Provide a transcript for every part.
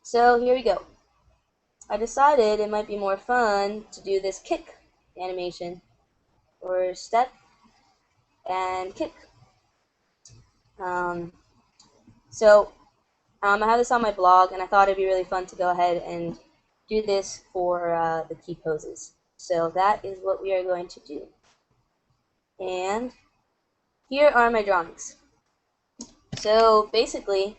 So here we go. I decided it might be more fun to do this kick animation, or step and kick. Um, so I have this on my blog, and I thought it'd be really fun to go ahead and do this for the key poses. So that is what we are going to do. And here are my drawings. So basically,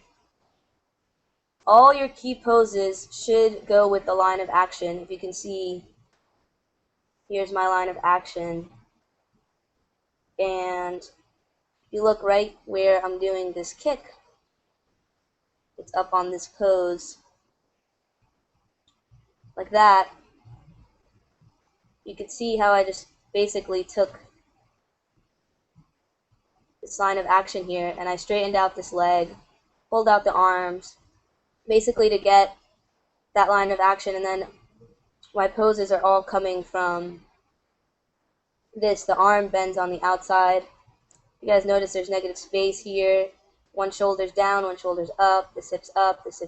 all your key poses should go with the line of action. If you can see, here's my line of action. And if you look right where I'm doing this kick, it's up on this pose, like that. You can see how I just basically took this line of action here, and I straightened out this leg, pulled out the arms, basically to get that line of action, and then my poses are all coming from this. The arm bends on the outside. You guys notice there's negative space here. One shoulder's down, one shoulder's up, this hip's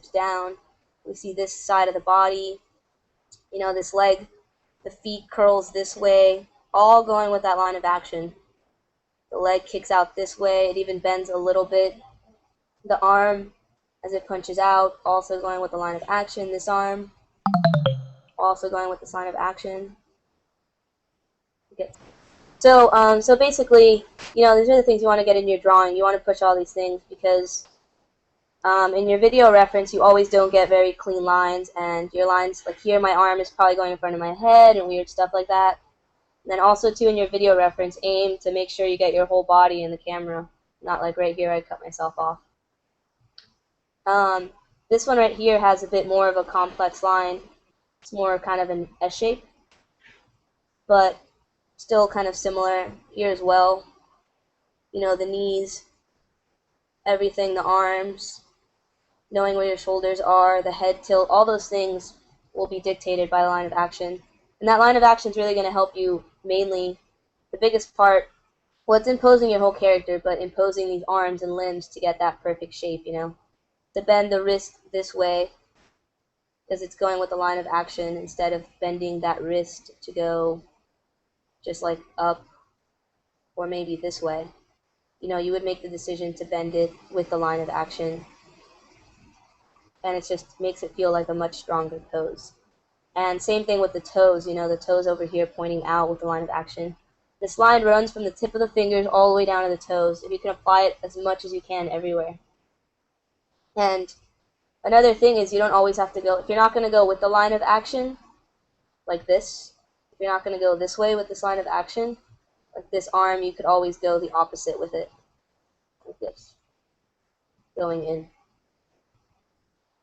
down. We see this side of the body, this leg, the feet curls this way, all going with that line of action. The leg kicks out this way, it even bends a little bit. The arm, as it punches out, also going with the line of action. This arm, also going with this line of action. Okay. So basically, these are the things you want to get in your drawing. You want to push all these things because in your video reference, you always don't get very clean lines, and your lines, like here, my arm is probably going in front of my head and weird stuff like that. And then also, too, in your video reference, aim to make sure you get your whole body in the camera, not like right here, I cut myself off. This one right here has a bit more of a complex line. It's more kind of an S shape, but still kind of similar here as well. The knees, everything, the arms, knowing where your shoulders are, the head tilt, all those things will be dictated by the line of action. And that line of action is really going to help you mainly, the biggest part, well, it's imposing your whole character, but imposing these arms and limbs to get that perfect shape, To bend the wrist this way, because it's going with the line of action, instead of bending that wrist to go just like up, or maybe this way. You would make the decision to bend it with the line of action, and it just makes it feel like a much stronger pose. And same thing with the toes, the toes over here pointing out with the line of action. This line runs from the tip of the fingers all the way down to the toes, if you can apply it as much as you can everywhere. And another thing is you don't always have to go, if you're not going to go with the line of action, like this, if you're not going to go this way with this line of action, like this arm, you could always go the opposite with it, like this, going in.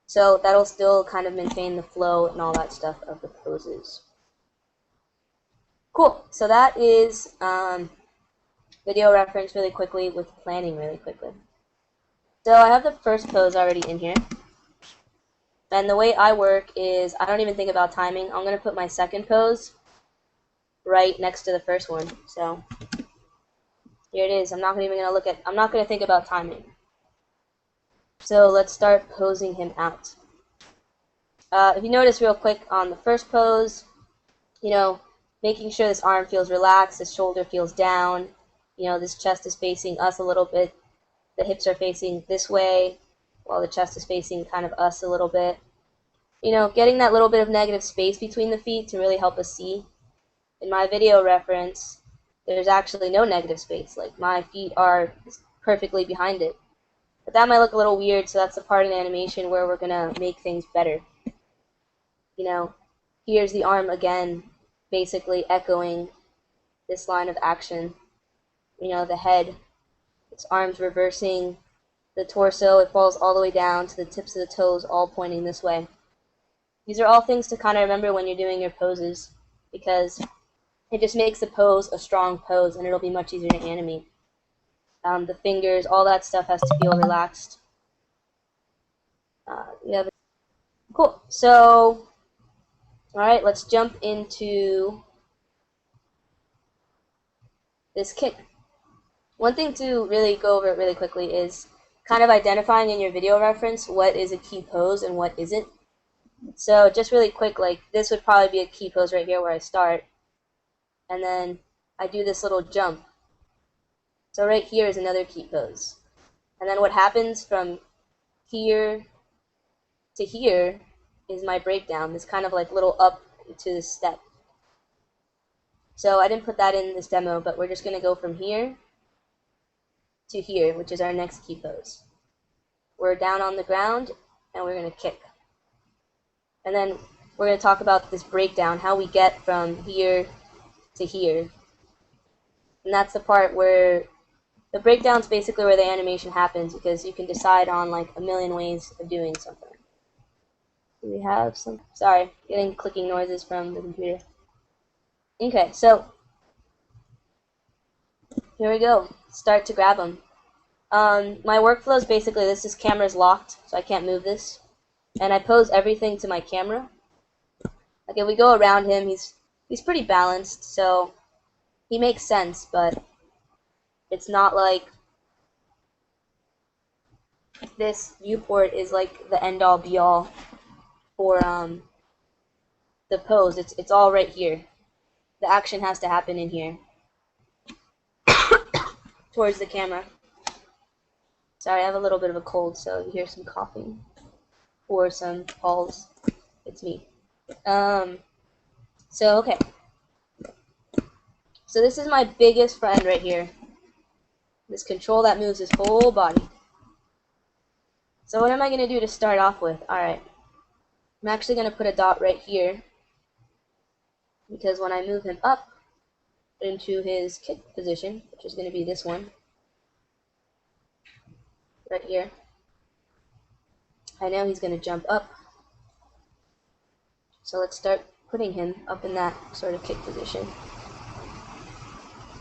So that'll still kind of maintain the flow and all that stuff of the poses. Cool, so that is video reference really quickly with planning really quickly. So I have the first pose already in here. And the way I work is I don't even think about timing. I'm going to put my second pose right next to the first one. So here it is. I'm not going to think about timing. So let's start posing him out. If you notice real quick on the first pose, making sure this arm feels relaxed, this shoulder feels down, this chest is facing us a little bit, the hips are facing this way, while the chest is facing kind of us a little bit. Getting that little bit of negative space between the feet to really help us see. In my video reference, there's actually no negative space. Like, my feet are perfectly behind it. But that might look a little weird, so that's the part of the animation where we're going to make things better. Here's the arm again, basically echoing this line of action. The head, its arms reversing, the torso, it falls all the way down to the tips of the toes, all pointing this way. These are all things to kind of remember when you're doing your poses, because it just makes the pose a strong pose, and it'll be much easier to animate. The fingers, all that stuff has to feel relaxed. Cool. So, all right, let's jump into this kick. One thing to really go over it really quickly is kind of identifying in your video reference what is a key pose and what isn't. So just really quick, like this would probably be a key pose right here where I start, and then I do this little jump. So right here is another key pose. And then what happens from here to here is my breakdown, this kind of like little up to this step. So I didn't put that in this demo, but we're just going to go from here to here, which is our next key pose. We're down on the ground, and we're going to kick. And then we're going to talk about this breakdown, how we get from here to here. And that's the part where the breakdown is basically where the animation happens, because you can decide on like a million ways of doing something. Do we have some? Sorry, getting clicking noises from the computer. Okay, so here we go. Start to grab them. My workflow is basically this camera's locked, so I can't move this. And I pose everything to my camera. Like if we go around him, he's pretty balanced, so he makes sense, but it's not like this viewport is like the end-all be-all for the pose. It's all right here. The action has to happen in here towards the camera. Sorry, I have a little bit of a cold, so you hear some coughing or some calls. It's me. So okay. So this is my biggest friend right here. This control that moves his whole body. So what am I going to do to start off with? Alright. I'm actually going to put a dot right here, because when I move him up into his kick position, which is going to be this one, right here, I know he's going to jump up. So let's start putting him up in that sort of kick position.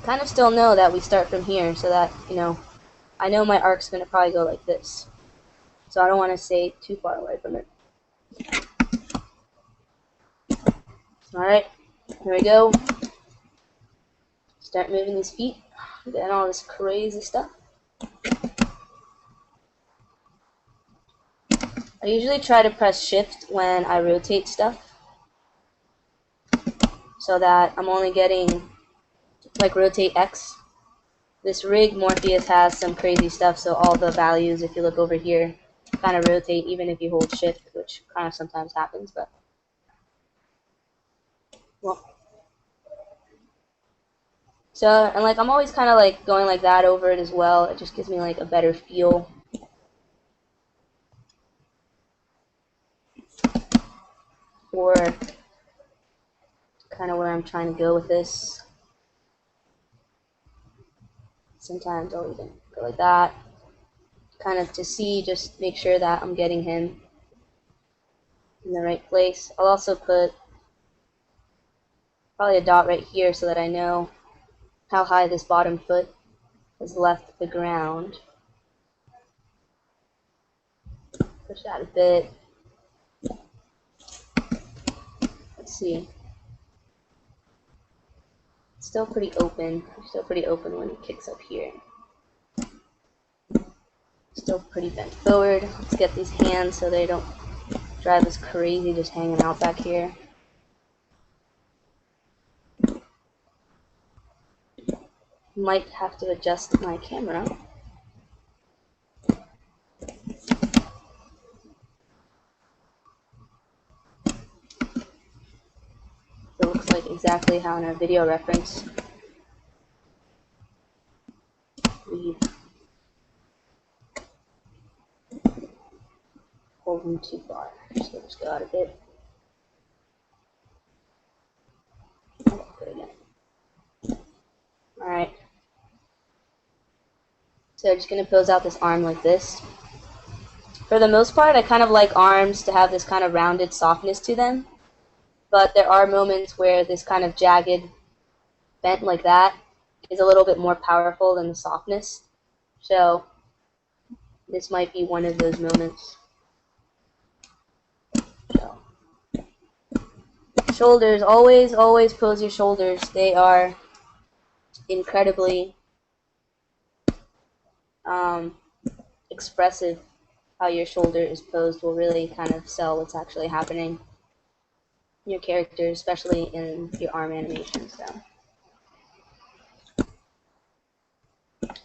Kind of still know that we start from here, so that, you know, I know my arc's going to probably go like this. So I don't want to stay too far away from it. Alright, here we go. Start moving these feet, getting all this crazy stuff. I usually try to press shift when I rotate stuff, so that I'm only getting, like, rotate X. This rig Morpheus has some crazy stuff, so all the values, if you look over here, kind of rotate even if you hold shift, which kind of sometimes happens, but well. So, and like I'm always kind of like going like that over it as well. It just gives me like a better feel for kind of where I'm trying to go with this. Sometimes I'll even go like that, kind of to see, just make sure that I'm getting him in the right place. I'll also put probably a dot right here so that I know how high this bottom foot has left the ground. Push that a bit. Let's see. It's still pretty open. Still pretty open when he kicks up here. Still pretty bent forward. Let's get these hands so they don't drive us crazy just hanging out back here. Might have to adjust my camera. It looks like exactly how in our video reference we pulled them too far. So let's go out a bit. Oh, good again. Alright. So I'm just going to pose out this arm like this. For the most part, I kind of like arms to have this kind of rounded softness to them. But there are moments where this kind of jagged bent like that is a little bit more powerful than the softness. So this might be one of those moments. So, shoulders, always pose your shoulders. They are incredibly expressive how your shoulder is posed will really kind of sell what's actually happening in your character, especially in your arm animation. So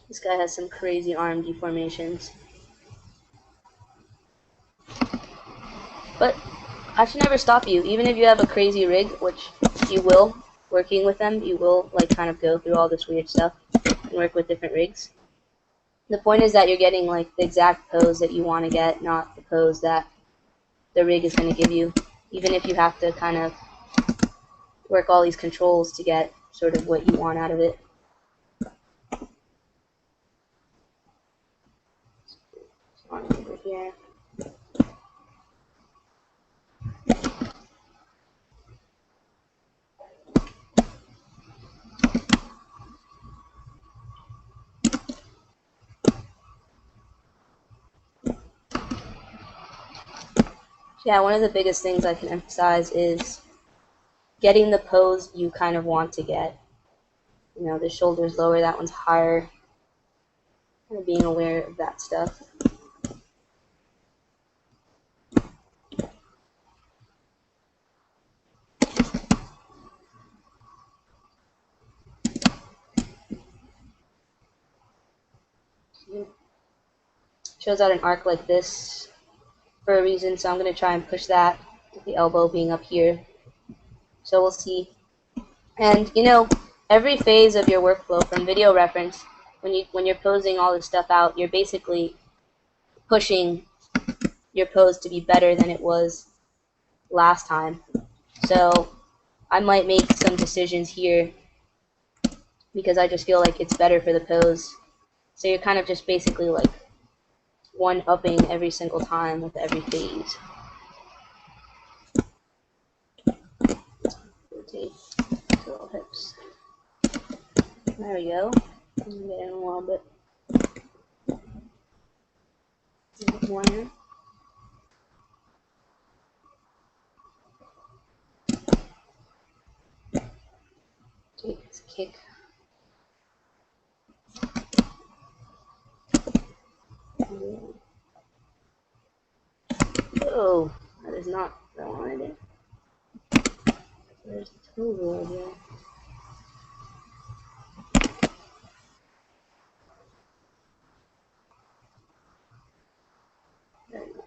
this guy has some crazy arm deformations. But I should never stop you, even if you have a crazy rig, which you will. Working with them, you will like kind of go through all this weird stuff and work with different rigs. The point is that you're getting like the exact pose that you want to get, not the pose that the rig is going to give you. Even if you have to kind of work all these controls to get sort of what you want out of it. On over here. Yeah, one of the biggest things I can emphasize is getting the pose you kind of want to get. You know, the shoulder's lower, that one's higher. Kind of being aware of that stuff. Shows out an arc like this for a reason, so I'm going to try and push that with the elbow being up here. So we'll see. And you know, every phase of your workflow from video reference, when you're posing all this stuff out, you're basically pushing your pose to be better than it was last time. So I might make some decisions here because I just feel like it's better for the pose. So you're kind of just basically like one-upping every single time with every phase. Rotate little hips. There we go. I'm gonna get in a little bit more here. Take this kick. Oh, that is not what I wanted. There's the toe roll there. There we go.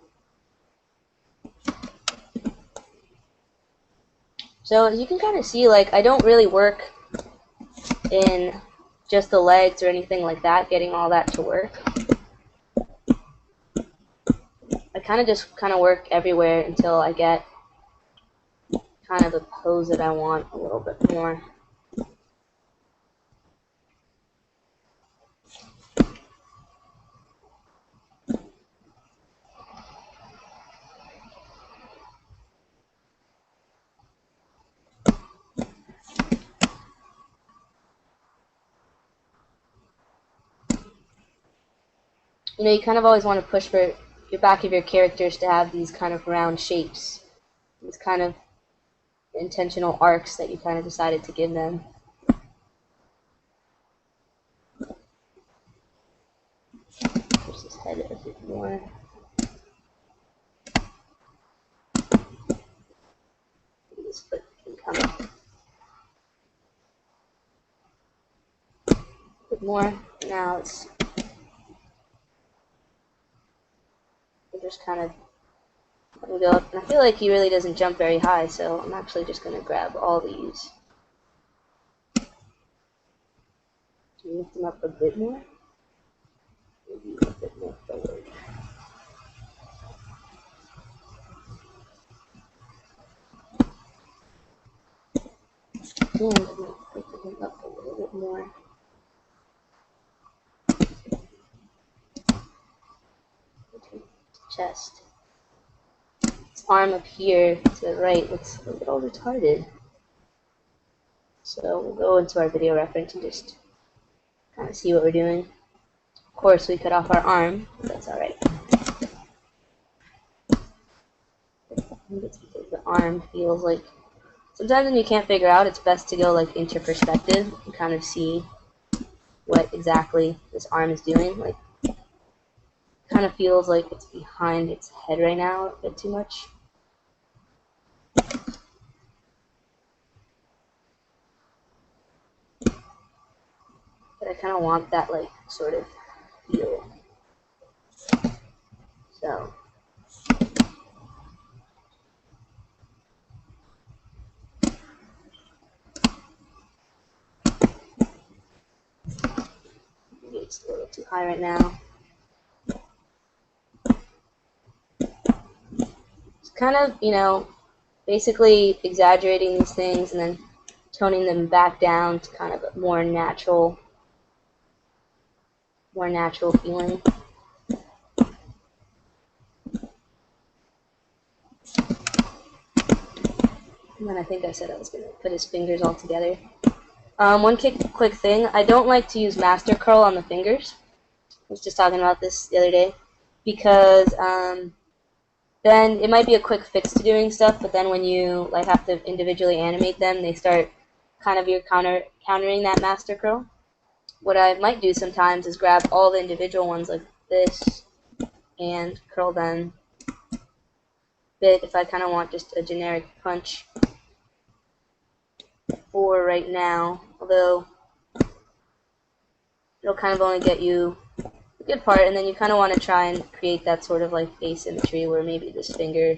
So as you can kind of see, like, I don't really work in just the legs or anything like that, getting all that to work. I kind of just work everywhere until I get kind of the pose that I want a little bit more. You know, you kind of always want to push for your back of your characters to have these kind of round shapes, these kind of intentional arcs that you kind of decided to give them. Push his head a bit more. His foot can come up a bit more. Now it's just kind of let me go up. And I feel like he really doesn't jump very high, so I'm actually just going to grab all these. Lift them up a bit more. Maybe a bit more forward. And I'm going to lift them up a little bit more. Chest. This arm up here to the right looks a little retarded. So we'll go into our video reference and just kind of see what we're doing. Of course, we cut off our arm, but that's alright. It's because the arm feels like, sometimes when you can't figure out, it's best to go like into perspective and kind of see what exactly this arm is doing. Like, kind kind of feels like it's behind its head right now a bit too much. But I kind of want that, like, sort of feel. So. Maybe it's a little too high right now. It's kind of, you know, basically exaggerating these things and then toning them back down to kind of a more natural feeling. And then I think I said I was going to put his fingers all together. One quick thing, I don't like to use master curl on the fingers. I was just talking about this the other day. Because then it might be a quick fix to doing stuff, but then when you like have to individually animate them, they start kind of countering that master curl. What I might do sometimes is grab all the individual ones like this and curl them a bit if I kind of want just a generic punch for right now, although it'll kind of only get you a good part, and then you kind of want to try and create that sort of like asymmetry where maybe this finger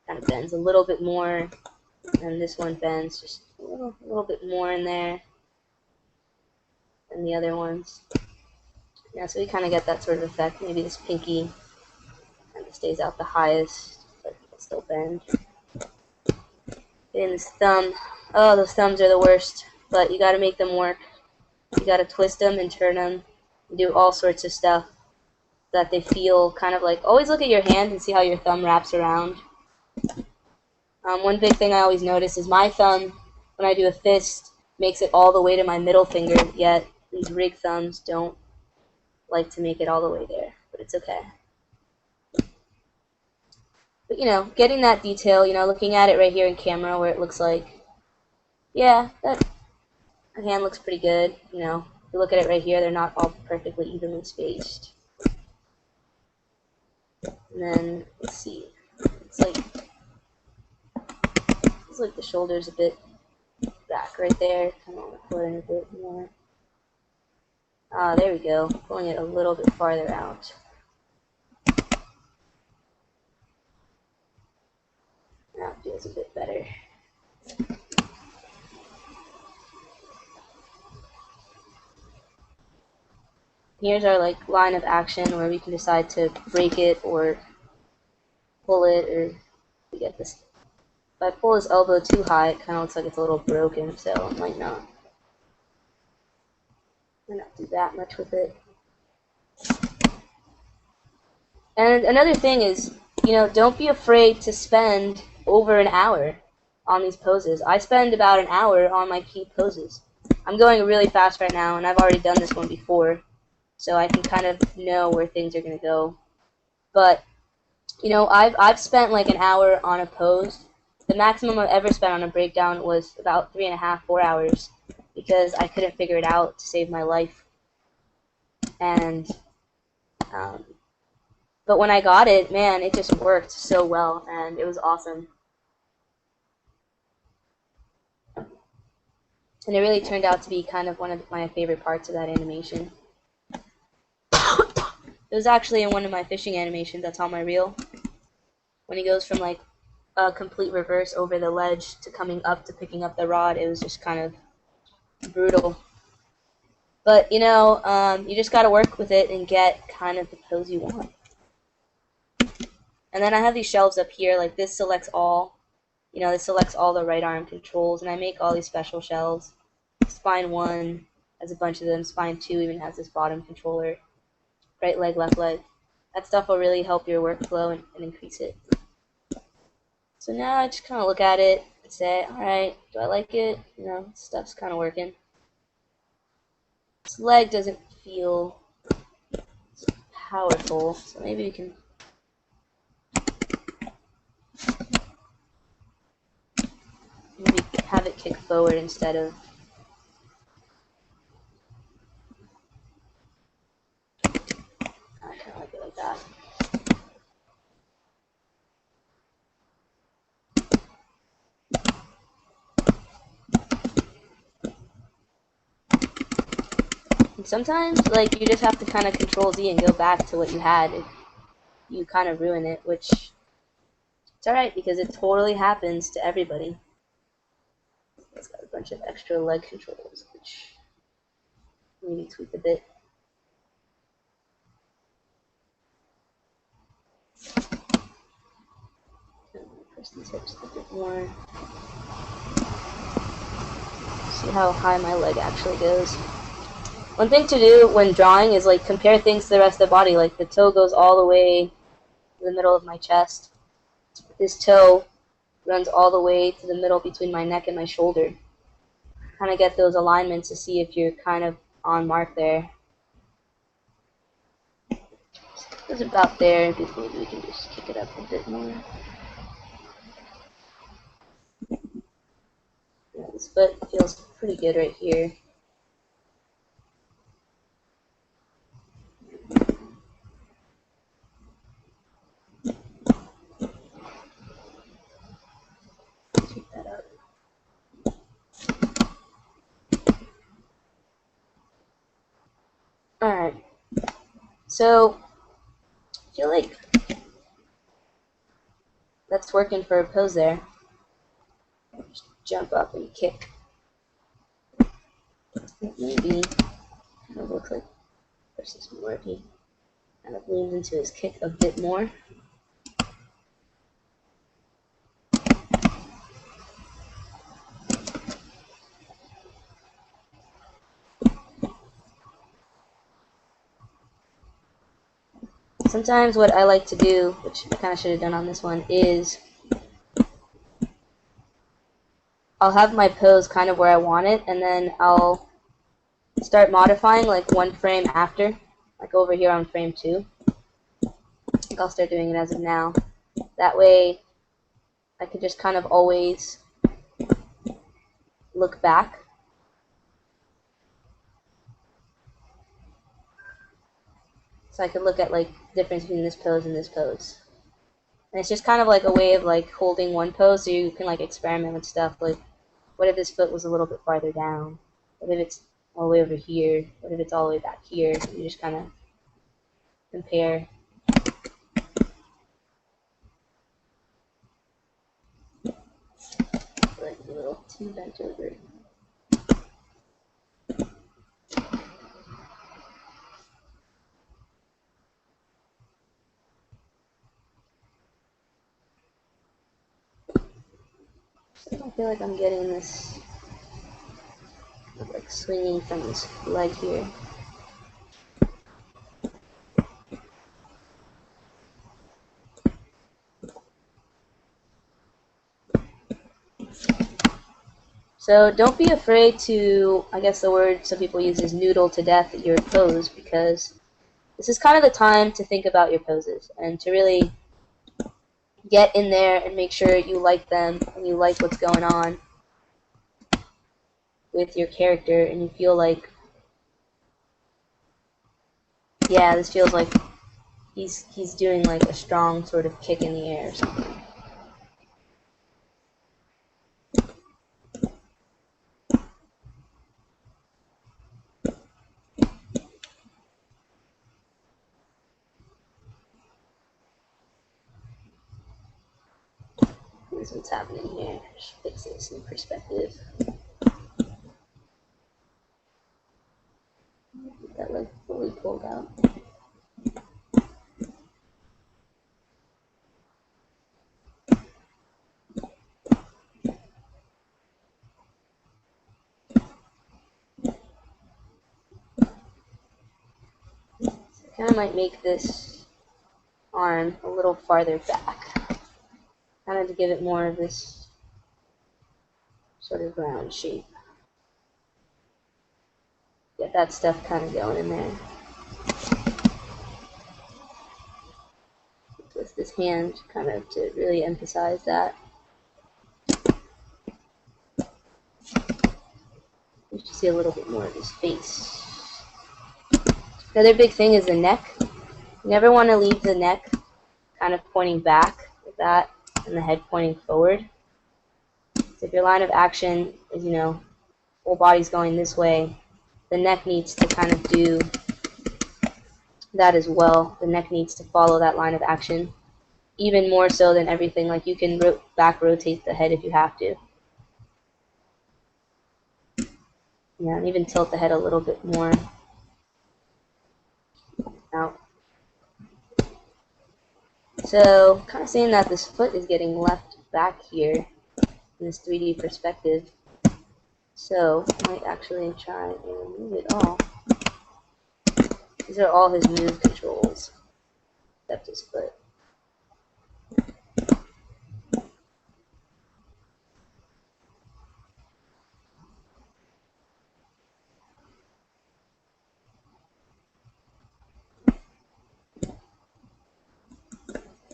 kind of bends a little bit more and this one bends just a little bit more in there than the other ones. Yeah, so we kind of get that sort of effect. Maybe this pinky kind of stays out the highest, but it'll still bend. And this thumb, oh, those thumbs are the worst, but you got to make them work. You got to twist them and turn them and do all sorts of stuff so that they feel kind of like, always look at your hand and see how your thumb wraps around. One big thing I always notice is my thumb, when I do a fist, makes it all the way to my middle finger, yet these rig thumbs don't like to make it all the way there, but it's okay. But, you know, getting that detail, you know, looking at it right here in camera where it looks like, yeah, that hand looks pretty good, you know. If you look at it right here, they're not all perfectly evenly spaced. And then, let's see, it's like the shoulder's a bit back right there. Kind of want to pull it in a bit more. Ah, there we go. Pulling it a little bit farther out. Now it feels a bit better. Here's our like line of action where we can decide to break it or pull it, or we get this. If I pull his elbow too high, it kind of looks like it's a little broken, so I might not do that much with it. And another thing is, you know, don't be afraid to spend over an hour on these poses. I spend about an hour on my KeyPoses. I'm going really fast right now, and I've already done this one before, so I can kind of know where things are going to go. But, you know, I've spent like an hour on a pose. The maximum I've ever spent on a breakdown was about 3.5, 4 hours, because I couldn't figure it out to save my life. And but when I got it, man, it just worked so well, and it was awesome. And it really turned out to be kind of one of my favorite parts of that animation. It was actually in one of my fishing animations that's on my reel. When he goes from like a complete reverse over the ledge to coming up to picking up the rod, it was just kind of brutal. But, you know, you just got to work with it and get kind of the pose you want. And then I have these shelves up here, like this selects all. You know, this selects all the right arm controls, and I make all these special shelves. Spine 1 has a bunch of them. Spine 2 even has this bottom controller. Right leg, left leg. That stuff will really help your workflow and increase it. So now I just kind of look at it and say, alright, do I like it? You know, stuff's kind of working. This leg doesn't feel powerful, so maybe we can have it kick forward instead of I kind of like it like that. sometimes, like, you just have to kind of Control Z and go back to what you had if you kind of ruin it, which it's alright because it totally happens to everybody. It's got a bunch of extra leg controls, which maybe tweak a bit. Press these hips a bit more. See how high my leg actually goes. One thing to do when drawing is like compare things to the rest of the body. Like the toe goes all the way to the middle of my chest. This toe runs all the way to the middle between my neck and my shoulder. Kind of get those alignments to see if you're kind of on mark there. It's about there. Maybe we can just kick it up a bit more. Yeah, this foot feels pretty good right here. Keep that up. Alright. So, I feel like that's working for a pose there. Just jump up and kick. Maybe kind of looks like versus more. He kind of leans into his kick a bit more. Sometimes what I like to do, which I kind of should have done on this one, is I'll have my pose kind of where I want it, and then I'll start modifying like one frame after, like over here on frame 2. I think I'll start doing it as of now. That way I could just kind of always look back. So I could look at like the difference between this pose and this pose. And it's just kind of like a way of like holding one pose so you can like experiment with stuff. Like, what if this foot was a little bit farther down? What if it's all the way over here? What if it's all the way back here? You just kind of compare. Like a little too bent over. I feel like I'm getting this like swinging from this leg here. So don't be afraid to, I guess the word some people use is noodle to death your pose, because this is kind of the time to think about your poses and to really get in there and make sure you like them and you like what's going on with your character, and you feel like, yeah, this feels like he's doing like a strong sort of kick in the air or something. Here's what's happening here. Just fix this in perspective. Get that leg fully pulled out. Kind of might make this arm a little farther back, kind of to give it more of this sort of round shape. Get that stuff kind of going in there. Twist this hand kind of to really emphasize that. You should see a little bit more of his face. The other big thing is the neck. You never want to leave the neck kind of pointing back like that and the head pointing forward. So if your line of action is, whole body's going this way, the neck needs to kind of do that as well. The neck needs to follow that line of action, even more so than everything. Like, you can back rotate the head if you have to. Yeah, and even tilt the head a little bit more out. So, kind of seeing that this foot is getting left back here in this 3D perspective. So, I might actually try and move it all. These are all his move controls, except his foot.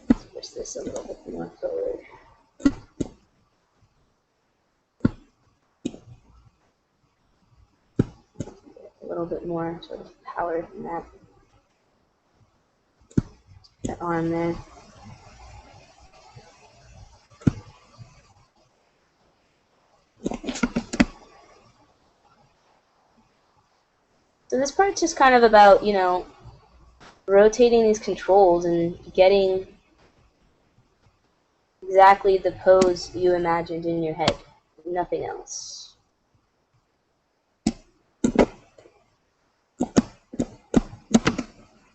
Let's push this a little bit more forward. A little bit more sort of power from that arm there. So this part's just kind of about, you know, rotating these controls and getting exactly the pose you imagined in your head. Nothing else.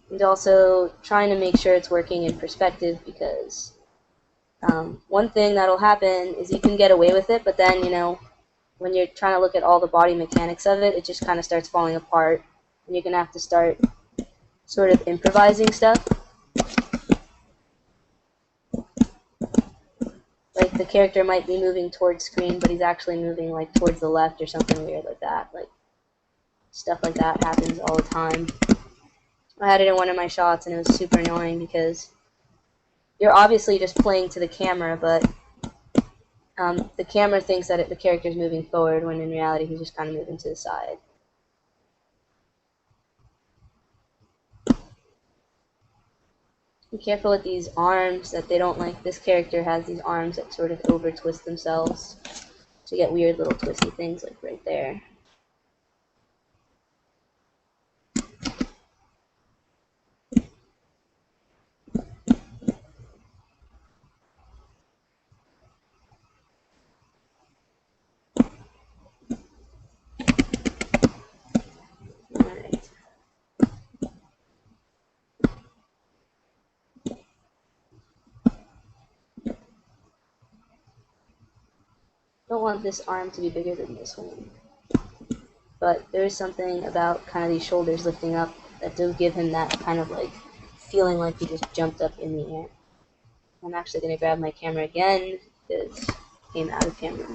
And also trying to make sure it's working in perspective, because one thing that'll happen is you can get away with it, but then, you know, when you're trying to look at all the body mechanics of it, it just kind of starts falling apart, and you're going to have to start sort of improvising stuff. Like, the character might be moving towards screen, but he's actually moving, like, towards the left or something weird like that. Like, stuff like that happens all the time. I had it in one of my shots, and it was super annoying because you're obviously just playing to the camera, but the camera thinks that the character's moving forward, when in reality he's just kind of moving to the side. Be careful with these arms, that they don't, like, this character has these arms that sort of over twist themselves, so you get weird little twisty things like right there. Don't want this arm to be bigger than this one. But there is something about kind of these shoulders lifting up that does give him that kind of like feeling like he just jumped up in the air. I'm actually going to grab my camera again because it came out of camera.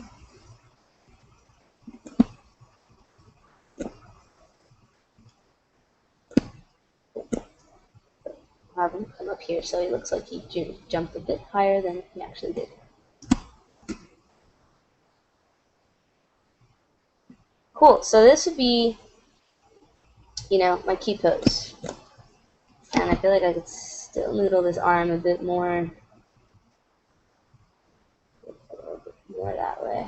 Have him come up here so he looks like he jumped a bit higher than he actually did. Cool, so this would be, you know, my key pose. And I feel like I could still noodle this arm a bit more. A little bit more that way.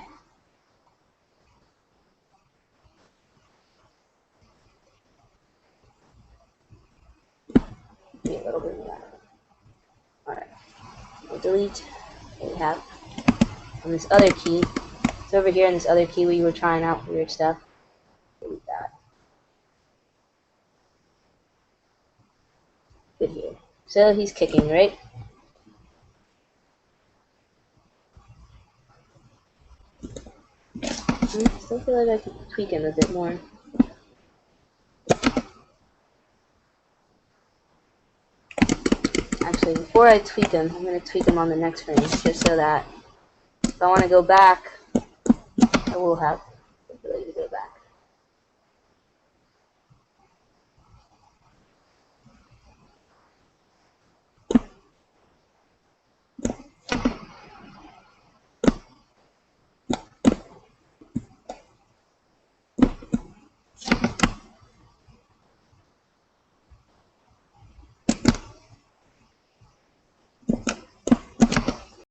Maybe a little bit more that way. Alright. We'll delete what we have on this other key. It's over here in this other key where you were trying out weird stuff. Delete that. Good here. So he's kicking, right? I still feel like I could tweak him a bit more. Actually, before I tweak him, I'm going to tweak him on the next frame, just so that if I want to go back, I will have